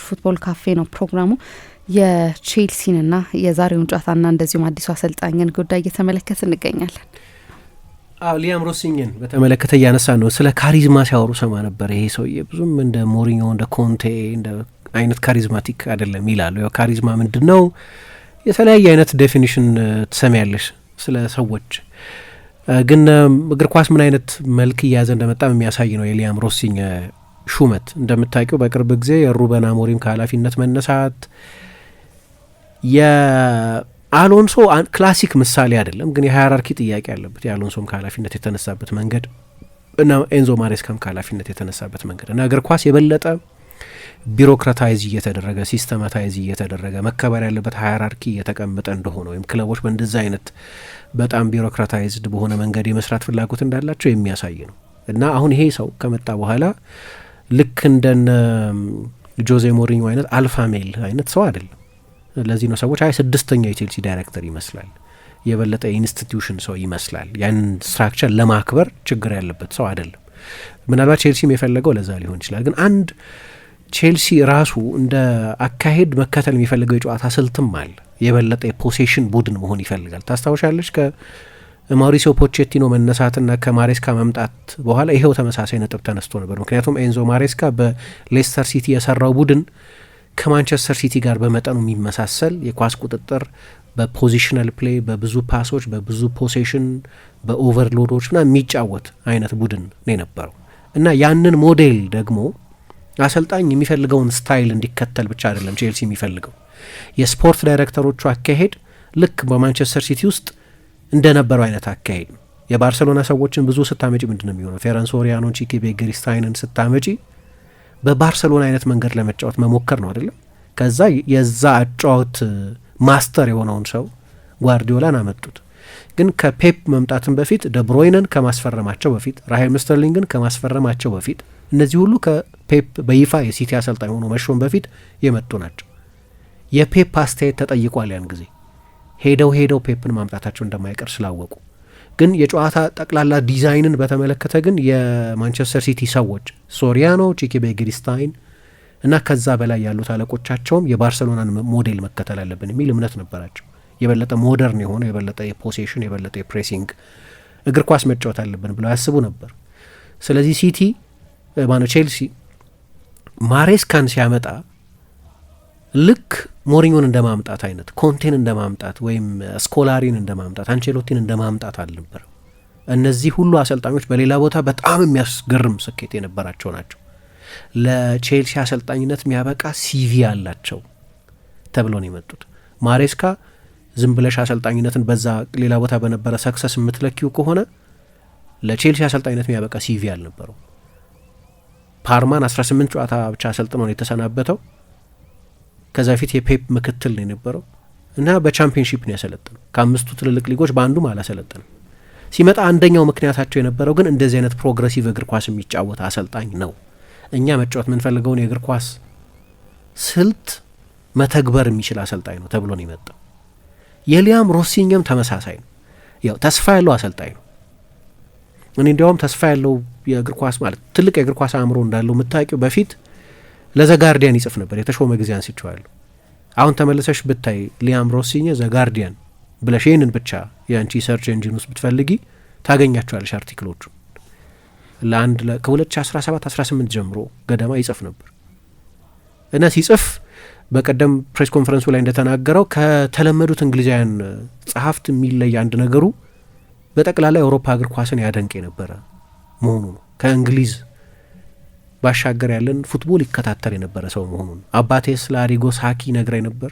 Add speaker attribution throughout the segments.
Speaker 1: ፉትቦል ካፌ ነው ፕሮግራሙ። የቼልሲንና የዛሬውን ጨዋታና እንደዚሁም አዲሱ አሰልጣኝን ጉዳይ እየተመለከት እንገኛለን።
Speaker 2: ሊያም ሮሲኝን በተመለከተ እያነሳ ነው። ስለ ካሪዝማ ሲያወሩ ሰማ ነበር። ይሄ ሰውዬ ብዙም እንደ ሞሪኞ እንደ ኮንቴ እንደ አይነት ካሪዝማቲክ አይደለም ይላሉ። ያው ካሪዝማ ምንድን ነው? የተለያየ አይነት ዴፊኒሽን ትሰሚያለሽ ስለ ሰዎች፣ ግን እግር ኳስ ምን አይነት መልክ እያያዘ እንደመጣም የሚያሳይ ነው የሊያም ሮሲኝ ሹመት። እንደምታውቂው በቅርብ ጊዜ የሩበን አሞሪም ከኃላፊነት መነሳት የአሎንሶ ክላሲክ ምሳሌ አይደለም፣ ግን የሃይራርኪ ጥያቄ አለበት። የአሎንሶም ከኃላፊነት የተነሳበት መንገድ እና ኤንዞ ማሬስካም ከኃላፊነት የተነሳበት መንገድ እና እግር ኳስ የበለጠ ቢሮክራታይዝ እየተደረገ ሲስተማታይዝ እየተደረገ መከበር ያለበት ሃይራርኪ እየተቀመጠ እንደሆነ ወይም ክለቦች በእንደዛ አይነት በጣም ቢሮክራታይዝድ በሆነ መንገድ የመስራት ፍላጎት እንዳላቸው የሚያሳይ ነው እና አሁን ይሄ ሰው ከመጣ በኋላ ልክ እንደነ ጆዜ ሞሪኞ አይነት አልፋ ሜል አይነት ሰው አይደለም። ለዚህ ነው ሰዎች ስድስተኛው የቼልሲ ዳይሬክተር ይመስላል፣ የበለጠ ኢንስቲትዩሽን ሰው ይመስላል። ያንን ስትራክቸር ለማክበር ችግር ያለበት ሰው አይደለም። ምናልባት ቼልሲም የፈለገው ለዛ ሊሆን ይችላል። ግን አንድ ቼልሲ ራሱ እንደ አካሄድ መከተል የሚፈልገው የጨዋታ ስልትም አለ። የበለጠ የፖሴሽን ቡድን መሆን ይፈልጋል። ታስታውሻለች ከማውሪሲዮ ፖቼቲኖ መነሳትና ከማሬስካ መምጣት በኋላ ይሄው ተመሳሳይ ነጥብ ተነስቶ ነበር። ምክንያቱም ኤንዞ ማሬስካ በሌስተር ሲቲ የሰራው ቡድን ከማንቸስተር ሲቲ ጋር በመጠኑ የሚመሳሰል የኳስ ቁጥጥር በፖዚሽናል ፕሌይ በብዙ ፓሶች በብዙ ፖሴሽን በኦቨርሎዶች ና የሚጫወት አይነት ቡድን ነው የነበረው እና ያንን ሞዴል ደግሞ አሰልጣኝ የሚፈልገውን ስታይል እንዲከተል ብቻ አይደለም ቼልሲ የሚፈልገው። የስፖርት ዳይሬክተሮቹ አካሄድ ልክ በማንቸስተር ሲቲ ውስጥ እንደነበረው አይነት አካሄድ ነው። የባርሰሎና ሰዎችን ብዙ ስታመጪ ምንድን ነው የሚሆነው? ፌረን ሶሪያኖን፣ ቺኪ ቤገሪስታይንን ስታመጪ በባርሰሎና አይነት መንገድ ለመጫወት መሞከር ነው አይደለም። ከዛ የዛ አጫወት ማስተር የሆነውን ሰው ጓርዲዮላን አመጡት። ግን ከፔፕ መምጣትን በፊት ደብሮይነን ከማስፈረማቸው በፊት ራሄም ስተርሊንግን ከማስፈረማቸው በፊት እነዚህ ሁሉ ከፔፕ በይፋ የሲቲ አሰልጣኝ ሆኖ መሾም በፊት የመጡ ናቸው። የፔፕ አስተያየት ተጠይቋል። ያን ጊዜ ሄደው ፔፕን ማምጣታቸው እንደማይቀር ስላወቁ ግን የጨዋታ ጠቅላላ ዲዛይንን በተመለከተ ግን የማንቸስተር ሲቲ ሰዎች ሶሪያኖ፣ ቺኪ ቤገሪስታይን እና ከዛ በላይ ያሉት አለቆቻቸውም የባርሰሎናን ሞዴል መከተል አለብን የሚል እምነት ነበራቸው። የበለጠ ሞደርን የሆነ የበለጠ የፖሴሽን የበለጠ የፕሬሲንግ እግር ኳስ መጫወት አለብን ብለው ያስቡ ነበር። ስለዚህ ሲቲ ቼልሲ ማሬስካን ሲያመጣ ልክ ሞሪኞን እንደማምጣት አይነት ኮንቴን እንደማምጣት ወይም ስኮላሪን እንደማምጣት አንቼሎቲን እንደማምጣት አልነበር። እነዚህ ሁሉ አሰልጣኞች በሌላ ቦታ በጣም የሚያስገርም ስኬት የነበራቸው ናቸው። ለቼልሲ አሰልጣኝነት የሚያበቃ ሲቪ ያላቸው ተብሎ ነው የመጡት። ማሬስካ ዝም ብለሽ አሰልጣኝነትን በዛ ሌላ ቦታ በነበረ ሰክሰስ የምትለኪው ከሆነ ለቼልሲ አሰልጣኝነት የሚያበቃ ሲቪ አልነበረው። ፓርማን 18 ጨዋታ ብቻ አሰልጥኖ ነው የተሰናበተው። ከዛ ፊት የፔፕ ምክትል ነው የነበረው እና በቻምፒየንሺፕ ነው ያሰለጠነው። ከአምስቱ ትልልቅ ሊጎች በአንዱም አላሰለጠነም። ሲመጣ አንደኛው ምክንያታቸው የነበረው ግን እንደዚህ አይነት ፕሮግረሲቭ እግር ኳስ የሚጫወት አሰልጣኝ ነው፣ እኛ መጫወት የምንፈልገውን የእግር ኳስ ስልት መተግበር የሚችል አሰልጣኝ ነው ተብሎ ነው የመጣው። የሊያም ሮሲኝም ተመሳሳይ ነው። ያው ተስፋ ያለው አሰልጣኝ ነው። እኔ እንዲያውም ተስፋ ያለው የእግር ኳስ ማለት ትልቅ የእግር ኳስ አእምሮ እንዳለው የምታውቂው በፊት ለዘጋርዲያን ይጽፍ ነበር። የተሾመ ጊዜ አንስቼዋለሁ። አሁን ተመልሰሽ ብታይ ሊያም ሮሲኝ ዘጋርዲያን ብለሽ ይህንን ብቻ የአንቺ ሰርች ኤንጂን ውስጥ ብትፈልጊ ታገኛቸዋለሽ አርቲክሎቹ። ከ2017-18 ጀምሮ ገደማ ይጽፍ ነበር እና ሲጽፍ በቀደም ፕሬስ ኮንፈረንሱ ላይ እንደተናገረው ከተለመዱት እንግሊዛውያን ጸሐፍት የሚለይ አንድ ነገሩ በጠቅላላ የአውሮፓ እግር ኳስን ያደንቅ የነበረ መሆኑ ነው። ከእንግሊዝ ባሻገር ያለን ፉትቦል ይከታተል የነበረ ሰው መሆኑን አባቴ ስለ አሪጎ ሳኪ ነግረኝ ነበር።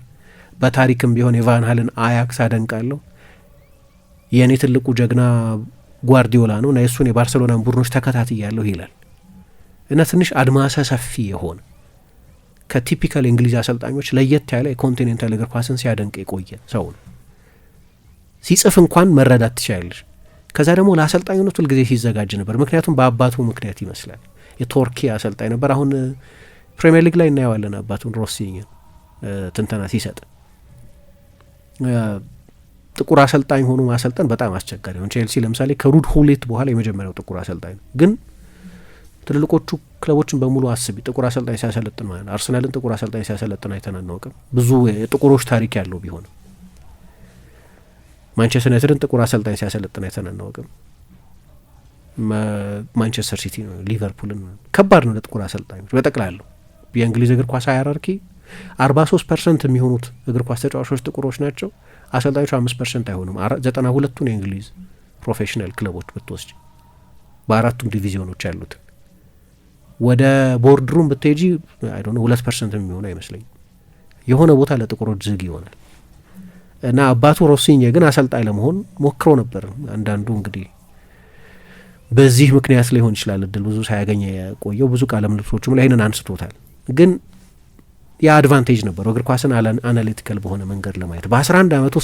Speaker 2: በታሪክም ቢሆን የቫን ሃልን አያክስ አደንቃለሁ። የእኔ ትልቁ ጀግና ጓርዲዮላ ነው እና የእሱን የባርሰሎናን ቡድኖች ተከታትያለሁ ይላል እና ትንሽ አድማሰ ሰፊ የሆነ ከቲፒካል የእንግሊዝ አሰልጣኞች ለየት ያለ የኮንቲኔንታል እግር ኳስን ሲያደንቅ የቆየ ሰው ነው። ሲጽፍ እንኳን መረዳት ትችላለች። ከዛ ደግሞ ለአሰልጣኝነቱ ሁልጊዜ ሲዘጋጅ ነበር። ምክንያቱም በአባቱ ምክንያት ይመስላል። የቶርኪ አሰልጣኝ ነበር። አሁን ፕሪሚየር ሊግ ላይ እናየዋለን አባቱን ሮሲኝን ትንተና ሲሰጥ። ጥቁር አሰልጣኝ ሆኖ ማሰልጠን በጣም አስቸጋሪ ነው። ቼልሲ ለምሳሌ ከሩድ ሁሌት በኋላ የመጀመሪያው ጥቁር አሰልጣኝ ነው። ግን ትልልቆቹ ክለቦችን በሙሉ አስቢ፣ ጥቁር አሰልጣኝ ሲያሰለጥን ማለት ነው። አርሰናልን ጥቁር አሰልጣኝ ሲያሰለጥን አይተን አናውቅም። ብዙ የጥቁሮች ታሪክ ያለው ቢሆንም ማንቸስተር ዩናይትድን ጥቁር አሰልጣኝ ሲያሰለጥን አይተን አናውቅም። ማንቸስተር ሲቲ ነው፣ ሊቨርፑልን ከባድ ነው ለጥቁር አሰልጣኞች በጠቅላላው። የእንግሊዝ እግር ኳስ ሃይራርኪ 43% የሚሆኑት እግር ኳስ ተጫዋቾች ጥቁሮች ናቸው። አሰልጣኞቹ 5% አይሆኑም። 92ቱን የእንግሊዝ ፕሮፌሽናል ክለቦች ብትወስጂ በአራቱም ዲቪዚዮኖች ያሉትን ወደ ቦርድሩም ብትሄጂ አይ ዶንት ኖ 2% የሚሆኑ አይመስለኝም። የሆነ ቦታ ለጥቁሮች ዝግ ይሆናል። እና አባቱ ሮሲኜ ግን አሰልጣኝ ለመሆን ሞክሮ ነበር። አንዳንዱ እንግዲህ በዚህ ምክንያት ሊሆን ይችላል እድል ብዙ ሳያገኘ የቆየው። ብዙ ቃለ ምልልሶችም ላይ ይህንን አንስቶታል። ግን የአድቫንቴጅ ነበረው እግር ኳስን አናሊቲካል በሆነ መንገድ ለማየት። በ11 ዓመቱ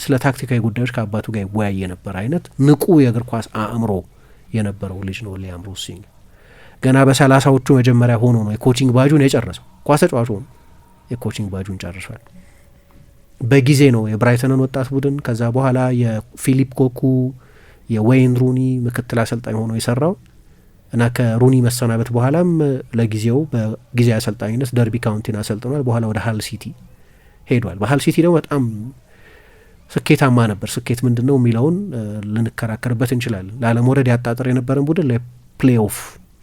Speaker 2: ስለ ታክቲካዊ ጉዳዮች ከአባቱ ጋር ይወያይ የነበር አይነት ንቁ የእግር ኳስ አእምሮ የነበረው ልጅ ነው ሊያም ሮሲኜ። ገና በ30ዎቹ መጀመሪያ ሆኖ ነው የኮቺንግ ባጁን የጨረሰው። ኳስ ተጫዋች ሆኖ የኮቺንግ ባጁን ጨርሷል። በጊዜ ነው የብራይተንን ወጣት ቡድን ከዛ በኋላ የፊሊፕ ኮኩ የዌይን ሩኒ ምክትል አሰልጣኝ ሆኖ የሰራው እና ከሩኒ መሰናበት በኋላም ለጊዜው በጊዜ አሰልጣኝነት ደርቢ ካውንቲን አሰልጥኗል። በኋላ ወደ ሃል ሲቲ ሄዷል። በሃል ሲቲ ደግሞ በጣም ስኬታማ ነበር። ስኬት ምንድን ነው የሚለውን ልንከራከርበት እንችላለን። ላለመውረድ ያጣጥር የነበረን ቡድን ለፕሌይ ኦፍ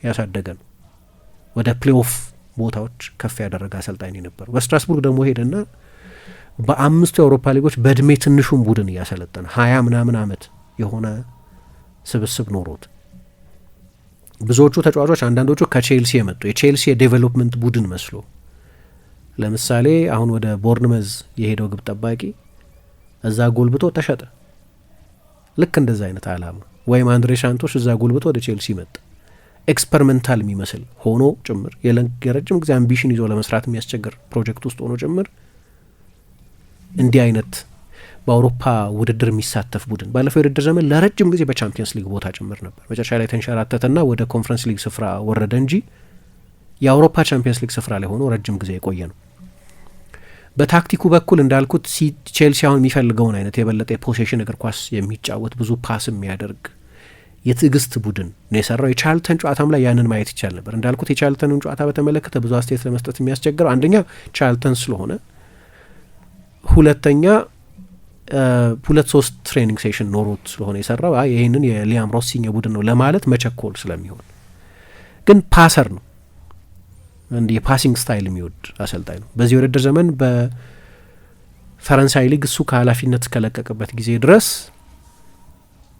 Speaker 2: ያሳደገ ነው። ወደ ፕሌይ ኦፍ ቦታዎች ከፍ ያደረገ አሰልጣኝ ነበረው። በስትራስቡርግ ደግሞ ሄደና በ5 የአውሮፓ ሊጎች በእድሜ ትንሹን ቡድን እያሰለጠነ 20 ምናምን ዓመት የሆነ ስብስብ ኖሮት ብዙዎቹ ተጫዋቾች አንዳንዶቹ ከቼልሲ የመጡ የቼልሲ የዴቨሎፕመንት ቡድን መስሎ፣ ለምሳሌ አሁን ወደ ቦርንመዝ የሄደው ግብ ጠባቂ እዛ ጎልብቶ ተሸጠ። ልክ እንደዛ አይነት አላማ ወይም አንድሬ ሳንቶስ እዛ ጎልብቶ ወደ ቼልሲ መጣ። ኤክስፐሪመንታል የሚመስል ሆኖ ጭምር የረጅም ጊዜ አምቢሽን ይዞ ለመስራት የሚያስቸግር ፕሮጀክት ውስጥ ሆኖ ጭምር እንዲህ አይነት በአውሮፓ ውድድር የሚሳተፍ ቡድን ባለፈው የውድድር ዘመን ለረጅም ጊዜ በቻምፒየንስ ሊግ ቦታ ጭምር ነበር። መጨረሻ ላይ ተንሸራተተና ወደ ኮንፈረንስ ሊግ ስፍራ ወረደ እንጂ የአውሮፓ ቻምፒየንስ ሊግ ስፍራ ላይ ሆኖ ረጅም ጊዜ የቆየ ነው። በታክቲኩ በኩል እንዳልኩት ቼልሲ አሁን የሚፈልገውን አይነት የበለጠ የፖሴሽን እግር ኳስ የሚጫወት ብዙ ፓስ የሚያደርግ የትዕግስት ቡድን ነው የሰራው። የቻርልተን ጨዋታም ላይ ያንን ማየት ይቻል ነበር። እንዳልኩት የቻርልተንን ጨዋታ በተመለከተ ብዙ አስተያየት ለመስጠት የሚያስቸግረው አንደኛ ቻርልተን ስለሆነ፣ ሁለተኛ 2-3 ትሬኒንግ ሴሽን ኖሮት ስለሆነ የሰራው ይህንን የሊያም ሮሲኜ ቡድን ነው ለማለት መቸኮል ስለሚሆን፣ ግን ፓሰር ነው፣ እንዲህ የፓሲንግ ስታይል የሚወድ አሰልጣኝ ነው። በዚህ የውድድር ዘመን በፈረንሳይ ሊግ እሱ ከኃላፊነት እስከለቀቀበት ጊዜ ድረስ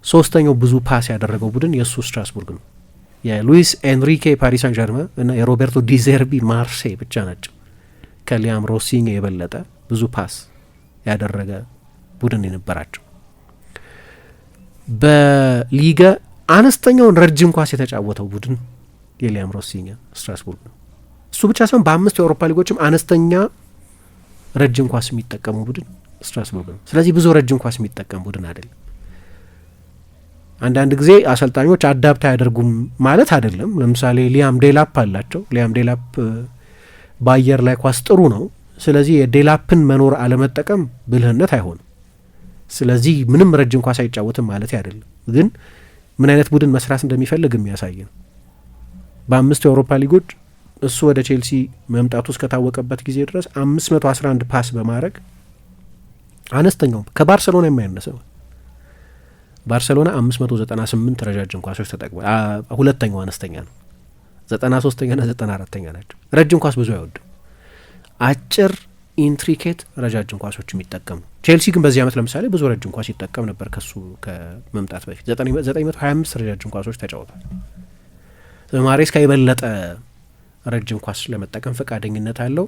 Speaker 2: ሶስተኛው ብዙ ፓስ ያደረገው ቡድን የእሱ ስትራስቡርግ ነው። የሉዊስ ኤንሪኬ ፓሪስ ሳን ጀርመን እና የሮቤርቶ ዲዘርቢ ማርሴይ ብቻ ናቸው ከሊያም ሮሲኜ የበለጠ ብዙ ፓስ ያደረገ ቡድን የነበራቸው። በሊገ አነስተኛውን ረጅም ኳስ የተጫወተው ቡድን የሊያም ሮሲኜ ስትራስቡርግ ነው። እሱ ብቻ ሳይሆን በ5 የአውሮፓ ሊጎችም አነስተኛ ረጅም ኳስ የሚጠቀሙ ቡድን ስትራስቡርግ ነው። ስለዚህ ብዙ ረጅም ኳስ የሚጠቀም ቡድን አይደለም። አንዳንድ ጊዜ አሰልጣኞች አዳፕት አያደርጉም ማለት አይደለም። ለምሳሌ ሊያም ዴላፕ አላቸው። ሊያም ዴላፕ በአየር ላይ ኳስ ጥሩ ነው። ስለዚህ የዴላፕን መኖር አለመጠቀም ብልህነት አይሆንም። ስለዚህ ምንም ረጅም ኳስ አይጫወትም ማለት አይደለም። ግን ምን አይነት ቡድን መስራት እንደሚፈልግ የሚያሳይ ነው። በ5 የአውሮፓ ሊጎች እሱ ወደ ቼልሲ መምጣቱ እስከታወቀበት ጊዜ ድረስ 511 ፓስ በማድረግ አነስተኛውም ከባርሰሎና የማያነሰው ባርሰሎና 598 ረጃጅም ኳሶች ተጠቅሟል። ሁለተኛው አነስተኛ ነው። 93ኛና 94ኛ ናቸው። ረጅም ኳስ ብዙ አይወድም። አጭር ኢንትሪኬት ረጃጅም ኳሶች የሚጠቀም ነው። ቼልሲ ግን በዚህ ዓመት ለምሳሌ ብዙ ረጅም ኳስ ይጠቀም ነበር። ከሱ ከመምጣት በፊት 925 ረጃጅም ኳሶች ተጫውቷል። ማሬስካ የበለጠ ረጅም ኳስ ለመጠቀም ፈቃደኝነት አለው።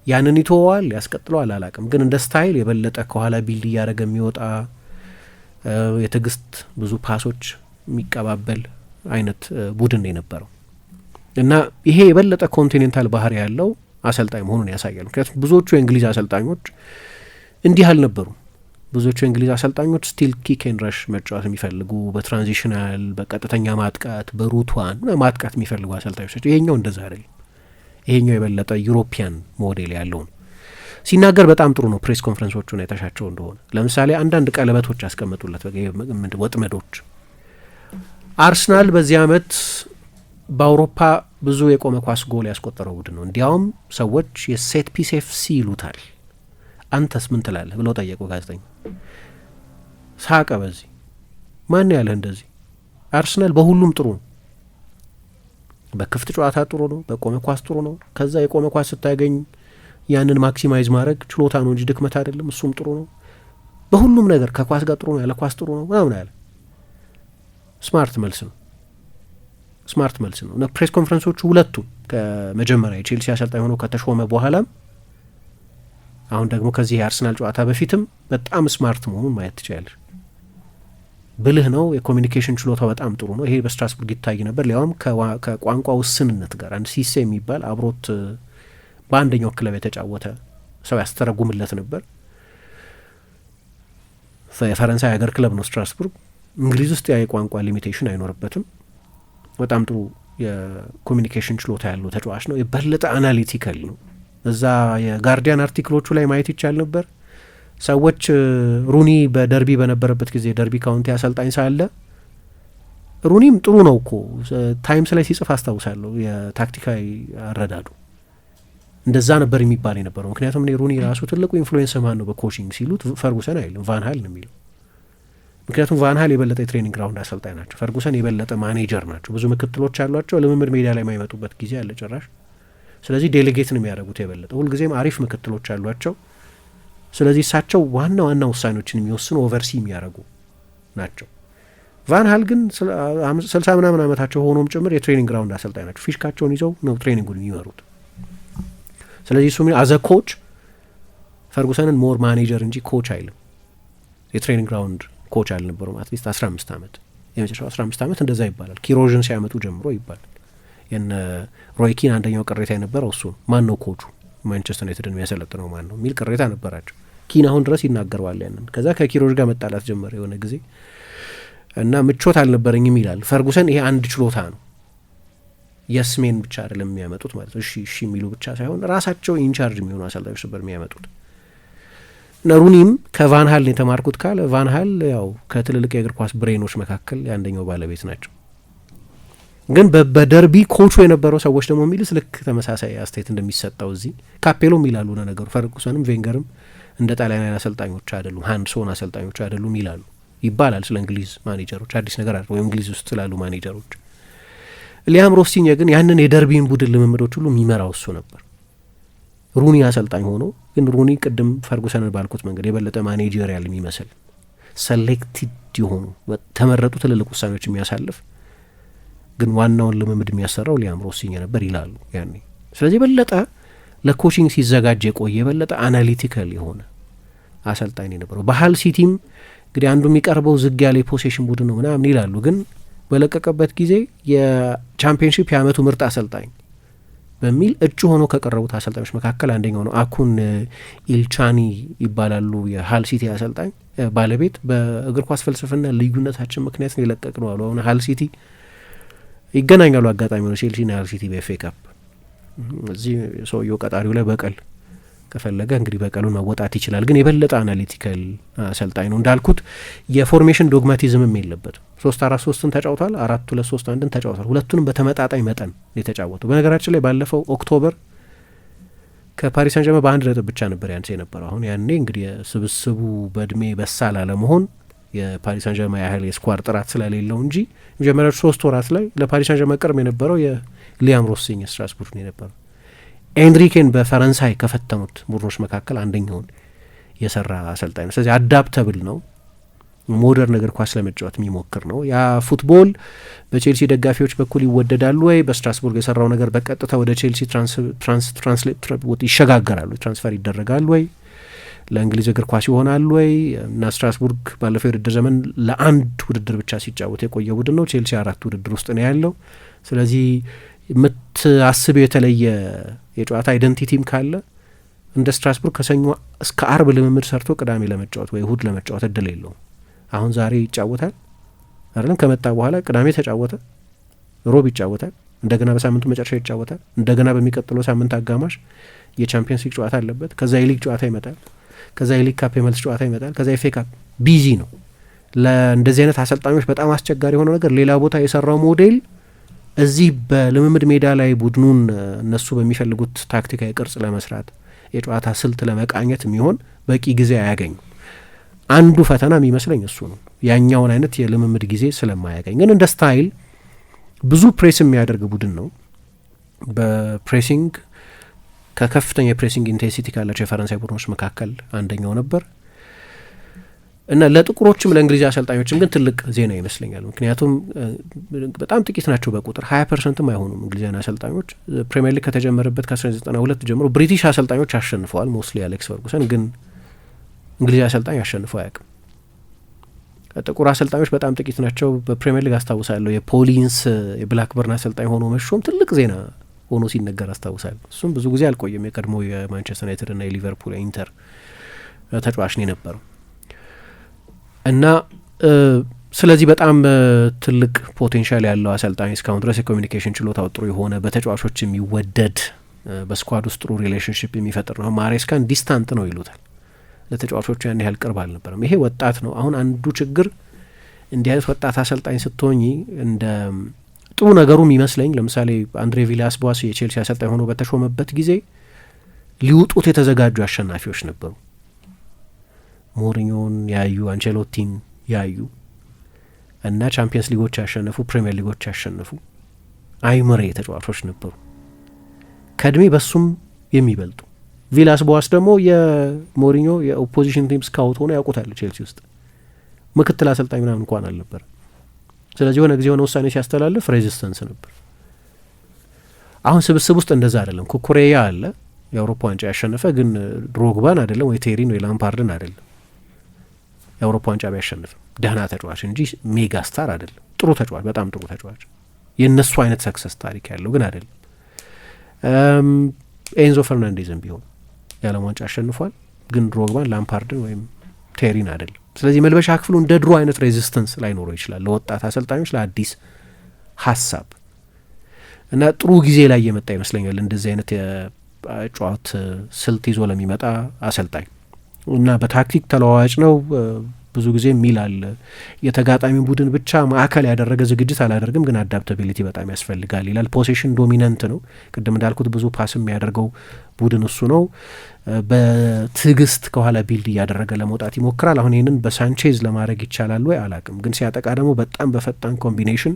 Speaker 2: ያንን ይተወዋል ያስቀጥለዋል አላቅም። ግን እንደ ስታይል የበለጠ ከኋላ ቢልድ እያደረገ የሚወጣ የትዕግስት ብዙ ፓሶች የሚቀባበል አይነት ቡድን የነበረው እና ይሄ የበለጠ ኮንቲኔንታል ባህሪ ያለው አሰልጣኝ መሆኑን ያሳያል። ምክንያቱም ብዙዎቹ የእንግሊዝ አሰልጣኞች እንዲህ አልነበሩም። ብዙዎቹ የእንግሊዝ አሰልጣኞች ስቲል ኪክ ኤንድ ረሽ መጫወት የሚፈልጉ በትራንዚሽናል በቀጥተኛ ማጥቃት በሩትዋን ማጥቃት የሚፈልጉ አሰልጣኞች ናቸው። ይሄኛው እንደዛ አይደለም። ይሄኛው የበለጠ ዩሮፒያን ሞዴል ያለው ነው። ሲናገር በጣም ጥሩ ነው። ፕሬስ ኮንፈረንሶቹን የተሻቸው እንደሆነ ለምሳሌ አንዳንድ ቀለበቶች ያስቀመጡለት ወጥመዶች። አርሰናል በዚህ ዓመት በአውሮፓ ብዙ የቆመ ኳስ ጎል ያስቆጠረው ቡድን ነው። እንዲያውም ሰዎች የሴት ፒስ ኤፍሲ ይሉታል። አንተስ ምን ትላለህ ብለው ጠየቁ ጋዜጠኛ። ሳቀ። በዚህ ማን ያለህ እንደዚህ? አርሰናል በሁሉም ጥሩ ነው። በክፍት ጨዋታ ጥሩ ነው፣ በቆመ ኳስ ጥሩ ነው። ከዛ የቆመ ኳስ ስታገኝ ያንን ማክሲማይዝ ማድረግ ችሎታ ነው እንጂ ድክመት አይደለም። እሱም ጥሩ ነው በሁሉም ነገር፣ ከኳስ ጋር ጥሩ ነው፣ ያለ ኳስ ጥሩ ነው ምናምን ያለ ስማርት መልስ ነው። ስማርት መልስ ነው። እና ፕሬስ ኮንፈረንሶቹ ሁለቱም ከመጀመሪያ የቼልሲ አሰልጣኝ ሆኖ ከተሾመ በኋላም አሁን ደግሞ ከዚህ የአርሰናል ጨዋታ በፊትም በጣም ስማርት መሆኑን ማየት ትችላለች። ብልህ ነው። የኮሚኒኬሽን ችሎታው በጣም ጥሩ ነው። ይሄ በስትራስቡርግ ይታይ ነበር። ሊያውም ከቋንቋ ውስንነት ጋር አንድ ሲሴ የሚባል አብሮት በአንደኛው ክለብ የተጫወተ ሰው ያስተረጉምለት ነበር። የፈረንሳይ ሀገር ክለብ ነው ስትራስቡርግ። እንግሊዝ ውስጥ ያ የቋንቋ ሊሚቴሽን አይኖርበትም። በጣም ጥሩ የኮሚኒኬሽን ችሎታ ያለው ተጫዋች ነው። የበለጠ አናሊቲካል ነው። እዛ የጋርዲያን አርቲክሎቹ ላይ ማየት ይቻል ነበር። ሰዎች ሩኒ በደርቢ በነበረበት ጊዜ ደርቢ ካውንቲ አሰልጣኝ ሳለ ሩኒም ጥሩ ነው እኮ ታይምስ ላይ ሲጽፍ አስታውሳለሁ። የታክቲካዊ አረዳዱ እንደዛ ነበር የሚባል የነበረው። ምክንያቱም እኔ ሩኒ ራሱ ትልቁ ኢንፍሉዌንስ ማን ነው በኮቺንግ ሲሉት ፈርጉሰን አይልም፣ ቫን ሃል ነው የሚለው። ምክንያቱም ቫን ሃል የበለጠ የትሬኒንግ ግራውንድ አሰልጣኝ ናቸው። ፈርጉሰን የበለጠ ማኔጀር ናቸው። ብዙ ምክትሎች አሏቸው። ልምምድ ሜዳ ላይ የማይመጡበት ጊዜ አለ ጭራሽ። ስለዚህ ዴሌጌት ነው የሚያደርጉት የበለጠ። ሁልጊዜም አሪፍ ምክትሎች አሏቸው። ስለዚህ እሳቸው ዋና ዋና ውሳኔዎችን የሚወስኑ ኦቨርሲ የሚያደርጉ ናቸው። ቫን ሃል ግን 60 ምናምን ዓመታቸው ሆኖም ጭምር የትሬኒንግ ግራውንድ አሰልጣኝ ናቸው። ፊሽካቸውን ይዘው ነው ትሬኒንጉን የሚመሩት። ስለዚህ እሱ አዘ ኮች ፈርጉሰንን ሞር ማኔጀር እንጂ ኮች አይልም። የትሬኒንግ ግራውንድ ኮች አልነበሩም። አትሊስት 15 ዓመት የመጨረሻው 15 ዓመት እንደዛ ይባላል። ኪሮዥን ሲያመጡ ጀምሮ ይባላል። የነ ሮይኪን አንደኛው ቅሬታ የነበረው እሱ ማን ነው ኮቹ ማንቸስተር ዩናይትድን የሚያሰለጥነው ማን ነው የሚል ቅሬታ ነበራቸው። ኪን አሁን ድረስ ይናገረዋል ያንን። ከዛ ከኪሮዥ ጋር መጣላት ጀመረ የሆነ ጊዜ እና ምቾት አልነበረኝም ይላል። ፈርጉሰን ይሄ አንድ ችሎታ ነው። የስሜን ብቻ አይደለም የሚያመጡት ማለት ነው። እሺ የሚሉ ብቻ ሳይሆን ራሳቸው ኢንቻርጅ የሚሆኑ አሰልጣኞች ነበር የሚያመጡት። ሩኒም ከቫን ሃል የተማርኩት ካለ ቫን ሃል ያው ከትልልቅ የእግር ኳስ ብሬኖች መካከል የአንደኛው ባለቤት ናቸው። ግን በደርቢ ኮቹ የነበረው ሰዎች ደግሞ የሚሉት ልክ ተመሳሳይ አስተያየት እንደሚሰጠው እዚህ ካፔሎም ይላሉ። ነገሩ ፈርጉሰንም ቬንገርም እንደ ጣሊያን አሰልጣኞች አይደሉም፣ ሃንድሶን አሰልጣኞች አይደሉም ይላሉ ይባላል ስለ እንግሊዝ ማኔጀሮች። አዲስ ነገር አይደለም፣ ወይም እንግሊዝ ውስጥ ስላሉ ማኔጀሮች። ሊያም ሮስቲኛ ግን ያንን የደርቢን ቡድን ልምምዶች ሁሉ የሚመራው እሱ ነበር። ሩኒ አሰልጣኝ ሆኖ ግን ሩኒ ቅድም ፈርጉሰንን ባልኩት መንገድ የበለጠ ማኔጀሪያል የሚመስል ሰሌክቲድ የሆኑ ተመረጡ ትልልቅ ውሳኔዎች የሚያሳልፍ ግን ዋናውን ልምምድ የሚያሰራው ሊያም ሮስቲኛ ነበር ይላሉ ያኔ። ስለዚህ የበለጠ ለኮቺንግ ሲዘጋጅ የቆየ የበለጠ አናሊቲካል የሆነ አሰልጣኝ ነበረው። በሃል ሲቲም እንግዲህ አንዱ የሚቀርበው ዝግ ያለ የፖሴሽን ቡድን ነው ምናምን ይላሉ። ግን በለቀቀበት ጊዜ የቻምፒየንሺፕ የአመቱ ምርጥ አሰልጣኝ በሚል እጩ ሆኖ ከቀረቡት አሰልጣኞች መካከል አንደኛው ነው። አኩን ኢልቻኒ ይባላሉ የሃል ሲቲ አሰልጣኝ ባለቤት። በእግር ኳስ ፍልስፍና ልዩነታችን ምክንያት ነው የለቀቅ ነው አሉ። አሁን ሃል ሲቲ ይገናኛሉ አጋጣሚ ነው ቼልሲና ሃል ሲቲ በኤፍኤ ካፕ። እዚህ ሰውየው ቀጣሪው ላይ በቀል ከፈለገ እንግዲህ በቀሉን መወጣት ይችላል። ግን የበለጠ አናሊቲካል አሰልጣኝ ነው። እንዳልኩት የፎርሜሽን ዶግማቲዝምም የለበትም። 3-4-3ን ተጫውቷል፣ 4-2-3-1ን ተጫውቷል። ሁለቱንም በተመጣጣኝ መጠን የተጫወቱ። በነገራችን ላይ ባለፈው ኦክቶበር ከፓሪስ ሳን ጀርመን በ1 ነጥብ ብቻ ነበር ያንስ የነበረው። አሁን ያኔ እንግዲህ የስብስቡ በእድሜ በሳል አለመሆን የፓሪስ ሳን ጀርመን ያህል የስኳር ጥራት ስለሌለው እንጂ መጀመሪያዎቹ 3 ወራት ላይ ለፓሪስ ሳን ጀርመን ቅርብ የነበረው የሊያም ሮስቲኝ ስትራስቡርግ ነው የነበረው። ኤንሪኬን በፈረንሳይ ከፈተኑት ቡድኖች መካከል አንደኛውን የሰራ አሰልጣኝ ነው። ስለዚህ አዳፕተብል ነው። ሞደርን እግር ኳስ ለመጫወት የሚሞክር ነው። ያ ፉትቦል በቼልሲ ደጋፊዎች በኩል ይወደዳሉ ወይ? በስትራስቡርግ የሰራው ነገር በቀጥታ ወደ ቼልሲ ይሸጋገራሉ፣ ትራንስፈር ይደረጋሉ ወይ? ለእንግሊዝ እግር ኳስ ይሆናሉ ወይ? እና ስትራስቡርግ ባለፈው የውድድር ዘመን ለአንድ ውድድር ብቻ ሲጫወት የቆየ ቡድን ነው። ቼልሲ 4 ውድድር ውስጥ ነው ያለው። ስለዚህ የምታስበው የተለየ የጨዋታ አይደንቲቲም ካለ እንደ ስትራስቡርግ ከሰኞ እስከ አርብ ልምምድ ሰርቶ ቅዳሜ ለመጫወት ወይ እሁድ ለመጫወት እድል የለውም። አሁን ዛሬ ይጫወታል አይደለም፣ ከመጣ በኋላ ቅዳሜ ተጫወተ፣ ሮብ ይጫወታል፣ እንደገና በሳምንቱ መጨረሻ ይጫወታል፣ እንደገና በሚቀጥለው ሳምንት አጋማሽ የቻምፒየንስ ሊግ ጨዋታ አለበት፣ ከዛ የሊግ ጨዋታ ይመጣል፣ ከዛ የሊግ ካፕ የመልስ ጨዋታ ይመጣል፣ ከዛ የኤፍኤ ካፕ። ቢዚ ነው። ለእንደዚህ አይነት አሰልጣኞች በጣም አስቸጋሪ የሆነው ነገር ሌላ ቦታ የሰራው ሞዴል እዚህ በልምምድ ሜዳ ላይ ቡድኑን እነሱ በሚፈልጉት ታክቲካዊ ቅርጽ ለመስራት የጨዋታ ስልት ለመቃኘት የሚሆን በቂ ጊዜ አያገኙ። አንዱ ፈተና የሚመስለኝ እሱ ነው፣ ያኛውን አይነት የልምምድ ጊዜ ስለማያገኝ። ግን እንደ ስታይል ብዙ ፕሬስ የሚያደርግ ቡድን ነው። በፕሬሲንግ ከከፍተኛ የፕሬሲንግ ኢንቴንሲቲ ካላቸው የፈረንሳይ ቡድኖች መካከል አንደኛው ነበር እና ለጥቁሮችም ለእንግሊዝ አሰልጣኞችም ግን ትልቅ ዜና ይመስለኛል። ምክንያቱም በጣም ጥቂት ናቸው በቁጥር 20%ም አይሆኑም እንግሊዛውያን አሰልጣኞች። ፕሪሚየር ሊግ ከተጀመረበት ከ1992 ጀምሮ ብሪቲሽ አሰልጣኞች አሸንፈዋል፣ ሞስትሊ አሌክስ ፈርጉሰን። ግን እንግሊዝ አሰልጣኝ አሸንፈው አያውቅም። ጥቁር አሰልጣኞች በጣም ጥቂት ናቸው። በፕሪሚየር ሊግ አስታውሳለሁ የፖሊንስ የብላክበርን አሰልጣኝ ሆኖ መሾም ትልቅ ዜና ሆኖ ሲነገር አስታውሳለሁ። እሱም ብዙ ጊዜ አልቆየም። የቀድሞ የማንቸስተር ዩናይትድ እና የሊቨርፑል ኢንተር ተጫዋች ነው የነበረው እና ስለዚህ በጣም ትልቅ ፖቴንሻል ያለው አሰልጣኝ፣ እስካሁን ድረስ የኮሚኒኬሽን ችሎታው ጥሩ የሆነ በተጫዋቾች የሚወደድ በስኳድ ውስጥ ጥሩ ሪሌሽንሽፕ የሚፈጥር ነው። ማሬስካን ዲስታንት ነው ይሉታል። ለተጫዋቾቹ ያን ያህል ቅርብ አልነበረም። ይሄ ወጣት ነው። አሁን አንዱ ችግር እንዲህ አይነት ወጣት አሰልጣኝ ስትሆኚ እንደ ጥሩ ነገሩ የሚመስለኝ ለምሳሌ አንድሬ ቪላስ ቦአስ የቼልሲ አሰልጣኝ ሆኖ በተሾመበት ጊዜ ሊውጡት የተዘጋጁ አሸናፊዎች ነበሩ። ሞሪኞን ያዩ፣ አንቸሎቲን ያዩ እና ቻምፒየንስ ሊጎች ያሸነፉ፣ ፕሪሚየር ሊጎች ያሸነፉ አይምሬ ተጫዋቾች ነበሩ፣ ከእድሜ በሱም የሚበልጡ። ቪላስ ቦአስ ደግሞ የሞሪኞ የኦፖዚሽን ቲም ስካውት ሆኖ ያውቁታል። ቼልሲ ውስጥ ምክትል አሰልጣኝ ምናምን እንኳን አልነበር። ስለዚህ የሆነ ጊዜ የሆነ ውሳኔ ሲያስተላልፍ ሬዚስተንስ ነበር። አሁን ስብስብ ውስጥ እንደዛ አይደለም። ኩኩሬያ አለ የአውሮፓ ዋንጫ ያሸነፈ፣ ግን ድሮግባን አይደለም ወይ ቴሪን ወይ ላምፓርድን አይደለም የአውሮፓ ዋንጫ ቢያሸንፍ ደህና ተጫዋች እንጂ ሜጋ ስታር አይደለም። ጥሩ ተጫዋች፣ በጣም ጥሩ ተጫዋች፣ የእነሱ አይነት ሰክሰስ ታሪክ ያለው ግን አይደለም። ኤንዞ ፈርናንዴዝም ቢሆን የዓለም ዋንጫ አሸንፏል፣ ግን ድሮግባን ላምፓርድን ወይም ቴሪን አይደለም። ስለዚህ መልበሻ ክፍሉ እንደ ድሮ አይነት ሬዚስተንስ ላይኖረው ይችላል ለወጣት አሰልጣኞች ለአዲስ ሀሳብ እና ጥሩ ጊዜ ላይ የመጣ ይመስለኛል እንደዚህ አይነት የጨዋታ ስልት ይዞ ለሚመጣ አሰልጣኝ እና በታክቲክ ተለዋዋጭ ነው። ብዙ ጊዜ የሚላል የተጋጣሚ ቡድን ብቻ ማዕከል ያደረገ ዝግጅት አላደርግም፣ ግን አዳፕታቢሊቲ በጣም ያስፈልጋል ይላል። ፖሴሽን ዶሚናንት ነው። ቅድም እንዳልኩት ብዙ ፓስ የሚያደርገው ቡድን እሱ ነው። በትዕግስት ከኋላ ቢልድ እያደረገ ለመውጣት ይሞክራል። አሁን ይህንን በሳንቼዝ ለማድረግ ይቻላል ወይ አላቅም፣ ግን ሲያጠቃ ደግሞ በጣም በፈጣን ኮምቢኔሽን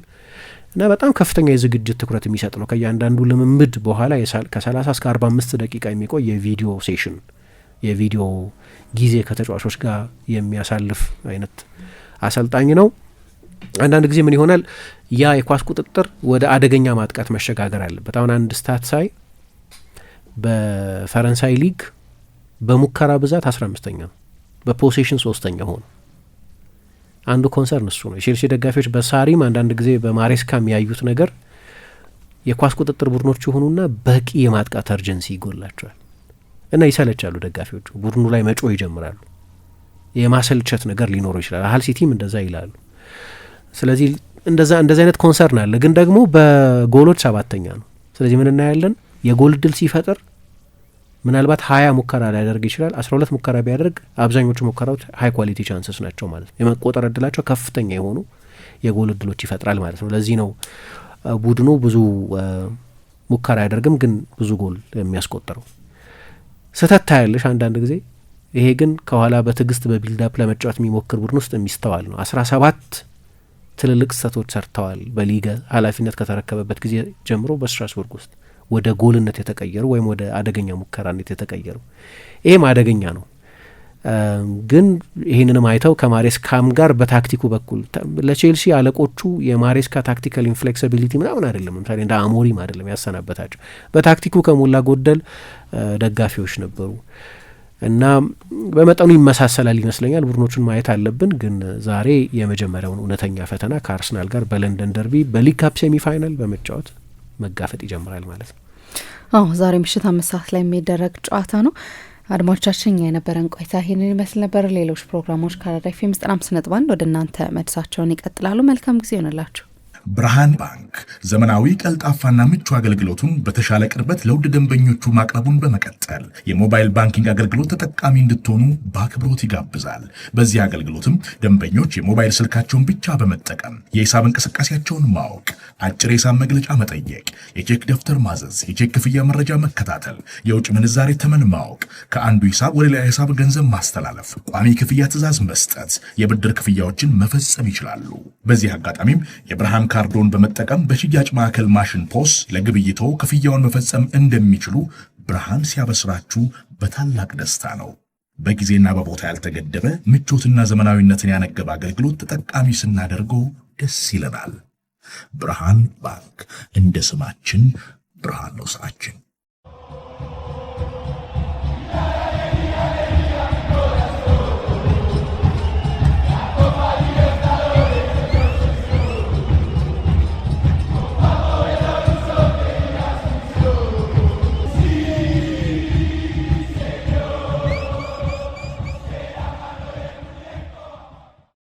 Speaker 2: እና በጣም ከፍተኛ የዝግጅት ትኩረት የሚሰጥ ነው። ከእያንዳንዱ ልምምድ በኋላ ከ30 እስከ 45 ደቂቃ የሚቆይ የቪዲዮ ሴሽን የቪዲዮ ጊዜ ከተጫዋቾች ጋር የሚያሳልፍ አይነት አሰልጣኝ ነው። አንዳንድ ጊዜ ምን ይሆናል፣ ያ የኳስ ቁጥጥር ወደ አደገኛ ማጥቃት መሸጋገር አለበት። አሁን አንድ ስታት ሳይ በፈረንሳይ ሊግ በሙከራ ብዛት 15ኛ ነው፣ በፖሴሽን 3ኛ ሆኑ። አንዱ ኮንሰርን እሱ ነው። የቼልሲ ደጋፊዎች በሳሪም አንዳንድ ጊዜ በማሬስካ የሚያዩት ነገር የኳስ ቁጥጥር ቡድኖች የሆኑና በቂ የማጥቃት አርጀንሲ ይጎላቸዋል እና ይሰለቻሉ። ደጋፊዎቹ ቡድኑ ላይ መጮህ ይጀምራሉ። የማሰልቸት ነገር ሊኖረው ይችላል። ሀል ሲቲም እንደዛ ይላሉ። ስለዚህ እንደዛ አይነት ኮንሰርን አለ። ግን ደግሞ በጎሎች 7ኛ ነው። ስለዚህ ምን እናያለን? የጎል እድል ሲፈጥር ምናልባት 20 ሙከራ ሊያደርግ ይችላል። 12 ሙከራ ቢያደርግ አብዛኞቹ ሙከራዎች ሀይ ኳሊቲ ቻንስስ ናቸው ማለት ነው። የመቆጠር እድላቸው ከፍተኛ የሆኑ የጎል እድሎች ይፈጥራል ማለት ነው። ለዚህ ነው ቡድኑ ብዙ ሙከራ አያደርግም፣ ግን ብዙ ጎል የሚያስቆጥረው። ስህተት ታያለሽ አንዳንድ ጊዜ። ይሄ ግን ከኋላ በትዕግስት በቢልዳፕ ለመጫወት የሚሞክር ቡድን ውስጥ የሚስተዋል ነው። 17 ትልልቅ ስህተቶች ሰርተዋል በሊገ ኃላፊነት ከተረከበበት ጊዜ ጀምሮ በስትራስቡርግ ውስጥ ወደ ጎልነት የተቀየሩ ወይም ወደ አደገኛ ሙከራነት የተቀየሩ። ይሄም አደገኛ ነው። ግን ይህንንም አይተው ከማሬስካም ጋር በታክቲኩ በኩል ለቼልሲ አለቆቹ የማሬስካ ታክቲካል ኢንፍሌክሲቢሊቲ ምናምን አይደለም፣ ምሳሌ እንደ አሞሪም አይደለም ያሰናበታቸው። በታክቲኩ ከሞላ ጎደል ደጋፊዎች ነበሩ እና በመጠኑ ይመሳሰላል ይመስለኛል። ቡድኖቹን ማየት አለብን። ግን ዛሬ የመጀመሪያውን እውነተኛ ፈተና ከአርሰናል ጋር በለንደን ደርቢ በሊግ ካፕ ሴሚፋይናል በመጫወት መጋፈጥ ይጀምራል ማለት ነው።
Speaker 1: ዛሬ ምሽት 5 ሰዓት ላይ የሚደረግ ጨዋታ ነው። አድማጮቻችን እኛ የነበረን ቆይታ ይህንን ይመስል ነበር። ሌሎች ፕሮግራሞች ከአራዳ ኤፍ ኤም 95.1 ወደ እናንተ መድሳቸውን ይቀጥላሉ። መልካም ጊዜ ይሆንላችሁ።
Speaker 3: ብርሃን ባንክ ዘመናዊ ቀልጣፋና ምቹ አገልግሎቱን በተሻለ ቅርበት ለውድ ደንበኞቹ ማቅረቡን በመቀጠል የሞባይል ባንኪንግ አገልግሎት ተጠቃሚ እንድትሆኑ በአክብሮት ይጋብዛል። በዚህ አገልግሎትም ደንበኞች የሞባይል ስልካቸውን ብቻ በመጠቀም የሂሳብ እንቅስቃሴያቸውን ማወቅ፣ አጭር የሂሳብ መግለጫ መጠየቅ፣ የቼክ ደብተር ማዘዝ፣ የቼክ ክፍያ መረጃ መከታተል፣ የውጭ ምንዛሬ ተመን ማወቅ፣ ከአንዱ ሂሳብ ወደ ሌላ ሂሳብ ገንዘብ ማስተላለፍ፣ ቋሚ ክፍያ ትዕዛዝ መስጠት፣ የብድር ክፍያዎችን መፈጸም ይችላሉ። በዚህ አጋጣሚም የብርሃን ካርዶን በመጠቀም በሽያጭ ማዕከል ማሽን ፖስ ለግብይቶ ክፍያውን መፈጸም እንደሚችሉ ብርሃን ሲያበስራችሁ በታላቅ ደስታ ነው። በጊዜና በቦታ ያልተገደበ ምቾትና ዘመናዊነትን ያነገበ አገልግሎት ተጠቃሚ ስናደርገው ደስ ይለናል። ብርሃን ባንክ፣ እንደ ስማችን ብርሃን ነው ስራችን።